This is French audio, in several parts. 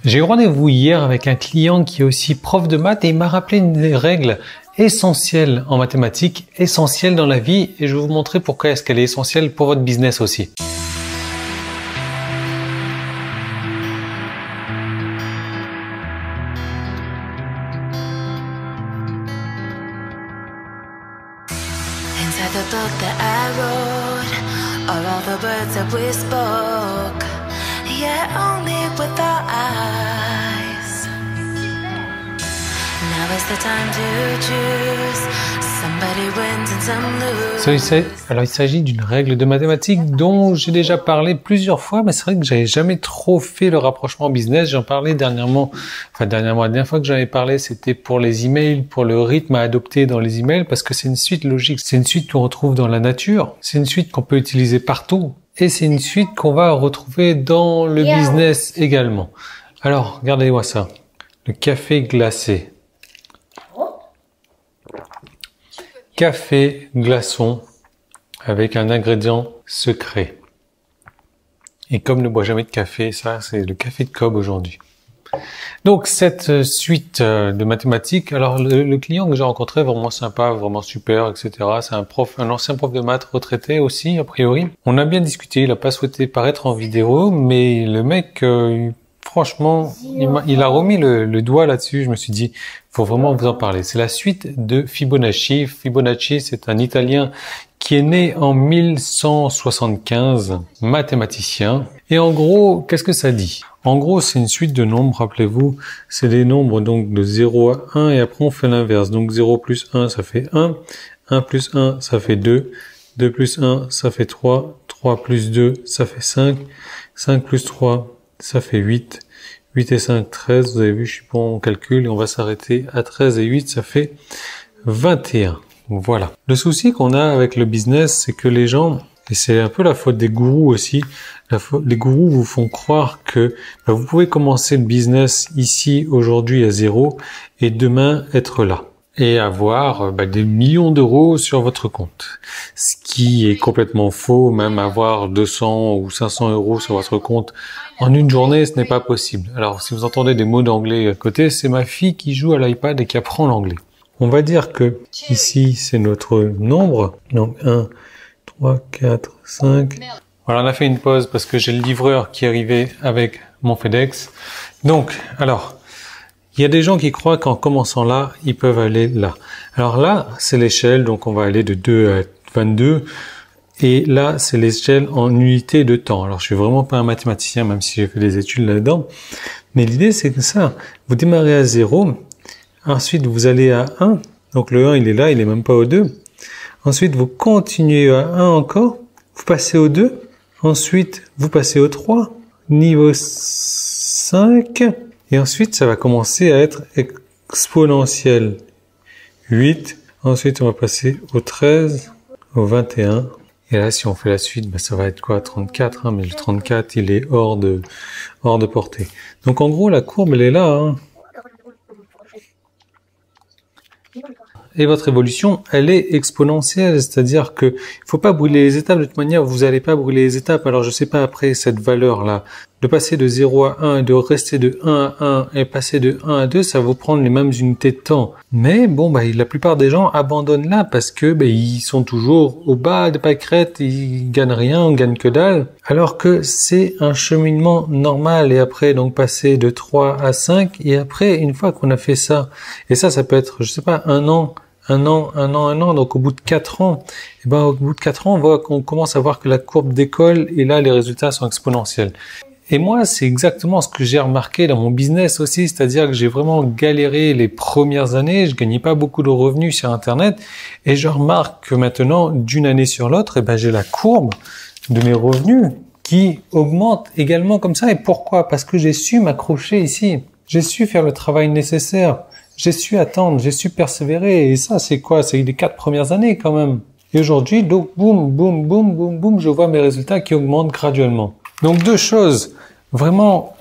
J'ai eu rendez-vous hier avec un client qui est aussi prof de maths et il m'a rappelé une des règles essentielles en mathématiques, essentielles dans la vie, et je vais vous montrer pourquoi est-ce qu'elle est essentielle pour votre business aussi. Inside the book that I wrote, all the words that we spoke, yet only with our eyes. Now is the time to choose. Somebody wins and some lose. Alors il s'agit d'une règle de mathématiques dont j'ai déjà parlé plusieurs fois, mais c'est vrai que j'avais jamais trop fait le rapprochement business. J'en parlais dernièrement, la dernière fois que j'en avais parlé, c'était pour les emails, pour le rythme à adopter dans les emails, parce que c'est une suite logique. C'est une suite qu'on retrouve dans la nature, c'est une suite qu'on peut utiliser partout, et c'est une suite qu'on va retrouver dans le business également. Alors, regardez-moi ça. Le café glacé. Café glaçon avec un ingrédient secret. Et comme ne boit jamais de café, ça c'est le café de Cobb aujourd'hui. Donc cette suite de mathématiques, alors le client que j'ai rencontré, vraiment sympa, vraiment super, etc. C'est un ancien prof de maths retraité aussi, a priori. On a bien discuté, il a pas souhaité paraître en vidéo, mais le mec, franchement, il a remis le doigt là-dessus. Je me suis dit, faut vraiment vous en parler. C'est la suite de Fibonacci. Fibonacci, c'est un Italien qui est né en 1175, mathématicien. Et en gros, qu'est-ce que ça dit? En gros, c'est une suite de nombres, rappelez-vous. C'est des nombres donc de 0 à 1 et après on fait l'inverse. Donc 0 plus 1, ça fait 1. 1 plus 1, ça fait 2. 2 plus 1, ça fait 3. 3 plus 2, ça fait 5. 5 plus 3, ça fait 8. 8 et 5, 13. Vous avez vu, je suis bon en calcul. Et on va s'arrêter à 13 et 8, ça fait 21. Voilà. Le souci qu'on a avec le business, c'est que les gens, et c'est un peu la faute des gourous aussi, les gourous vous font croire que vous pouvez commencer le business ici, aujourd'hui à 0, et demain être là. Et avoir des millions d'euros sur votre compte. Ce qui est complètement faux, même avoir 200 ou 500 euros sur votre compte en une journée, ce n'est pas possible. Alors, si vous entendez des mots d'anglais à côté, c'est ma fille qui joue à l'iPad et qui apprend l'anglais. On va dire que ici, c'est notre nombre. Donc, 1, 3, 4, 5. Voilà, on a fait une pause parce que j'ai le livreur qui est arrivé avec mon FedEx. Donc, alors, il y a des gens qui croient qu'en commençant là, ils peuvent aller là. Alors là, c'est l'échelle, donc on va aller de 2 à 22. Et là, c'est l'échelle en unité de temps. Alors, je suis vraiment pas un mathématicien, même si j'ai fait des études là-dedans. Mais l'idée, c'est que ça, vous démarrez à 0. Ensuite, vous allez à 1. Donc, le 1, il est là, il est même pas au 2. Ensuite, vous continuez à 1 encore. Vous passez au 2. Ensuite, vous passez au 3. Niveau 5. Et ensuite, ça va commencer à être exponentiel. 8. Ensuite, on va passer au 13, au 21. Et là, si on fait la suite, ça va être quoi? 34, hein, mais le 34, il est hors de portée. Donc, en gros, la courbe, elle est là, hein. Et votre évolution, elle est exponentielle, c'est-à-dire que il faut pas brûler les étapes. De toute manière, vous allez pas brûler les étapes. Alors, je sais pas, après cette valeur-là, de passer de 0 à 1 et de rester de 1 à 1 et passer de 1 à 2, ça va vous prendre les mêmes unités de temps. Mais bon, la plupart des gens abandonnent là parce que ils sont toujours au bas de pâquerettes, ils gagnent rien, on gagne que dalle. Alors que c'est un cheminement normal. Et après, donc, passer de 3 à 5. Et après, une fois qu'on a fait ça, et ça peut être, je sais pas, un an. Donc au bout de 4 ans, au bout de 4 ans, on voit qu'on commence à voir que la courbe décolle et là, les résultats sont exponentiels. Et moi, c'est exactement ce que j'ai remarqué dans mon business aussi, c'est-à-dire que j'ai vraiment galéré les premières années, je gagnais pas beaucoup de revenus sur Internet et je remarque que maintenant, d'une année sur l'autre, j'ai la courbe de mes revenus qui augmente également comme ça. Et pourquoi? Parce que j'ai su m'accrocher ici, j'ai su faire le travail nécessaire. J'ai su attendre, j'ai su persévérer. Et ça, c'est quoi? C'est les 4 premières années quand même. Et aujourd'hui, donc, boum, boum, boum, boum, boum, je vois mes résultats qui augmentent graduellement. Donc, 2 choses. Vraiment,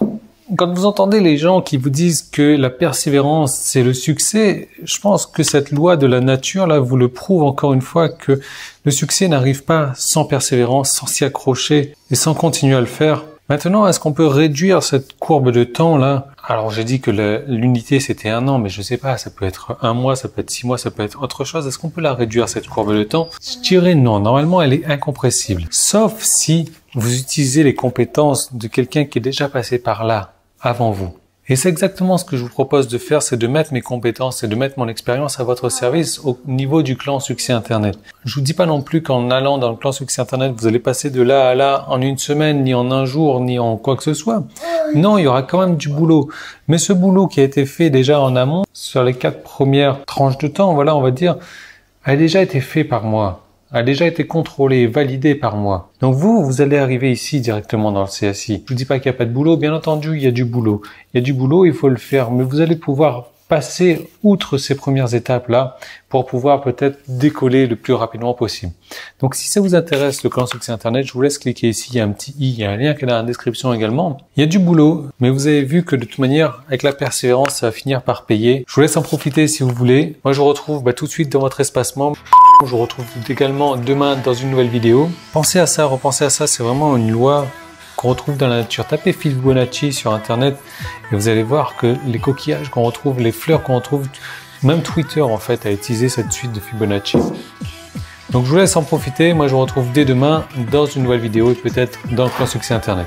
quand vous entendez les gens qui vous disent que la persévérance, c'est le succès, je pense que cette loi de la nature, là, vous le prouve encore une fois que le succès n'arrive pas sans persévérance, sans s'y accrocher et sans continuer à le faire. Maintenant, est-ce qu'on peut réduire cette courbe de temps là Alors j'ai dit que l'unité c'était 1 an, mais je sais pas, ça peut être 1 mois, ça peut être 6 mois, ça peut être autre chose. Est-ce qu'on peut la réduire cette courbe de temps? Je dirais non, normalement elle est incompressible. Sauf si vous utilisez les compétences de quelqu'un qui est déjà passé par là avant vous. Et c'est exactement ce que je vous propose de faire, c'est de mettre mes compétences et de mettre mon expérience à votre service au niveau du clan Succès Internet. Je vous dis pas non plus qu'en allant dans le clan Succès Internet, vous allez passer de là à là en une semaine, ni en un jour, ni en quoi que ce soit. Non, il y aura quand même du boulot. Mais ce boulot qui a été fait déjà en amont, sur les 4 premières tranches de temps, voilà, on va dire, a déjà été fait par moi, a déjà été contrôlé, validé par moi. Donc vous allez arriver ici directement dans le CSI. Je vous dis pas qu'il n'y a pas de boulot, bien entendu, il y a du boulot. Il y a du boulot, il faut le faire, mais vous allez pouvoir passer outre ces premières étapes-là pour pouvoir peut-être décoller le plus rapidement possible. Donc si ça vous intéresse, le clan Succès Internet, je vous laisse cliquer ici, il y a un petit i, il y a un lien qui est dans la description également. Il y a du boulot, mais vous avez vu que de toute manière, avec la persévérance, ça va finir par payer. Je vous laisse en profiter si vous voulez. Moi, je vous retrouve tout de suite dans votre espace membre. Je vous retrouve également demain dans une nouvelle vidéo. Pensez à ça, repensez à ça, c'est vraiment une loi qu'on retrouve dans la nature. Tapez Fibonacci sur Internet et vous allez voir que les coquillages qu'on retrouve, les fleurs qu'on retrouve, même Twitter en fait a utilisé cette suite de Fibonacci. Donc je vous laisse en profiter. Moi je vous retrouve dès demain dans une nouvelle vidéo et peut-être dans le clan Succès Internet.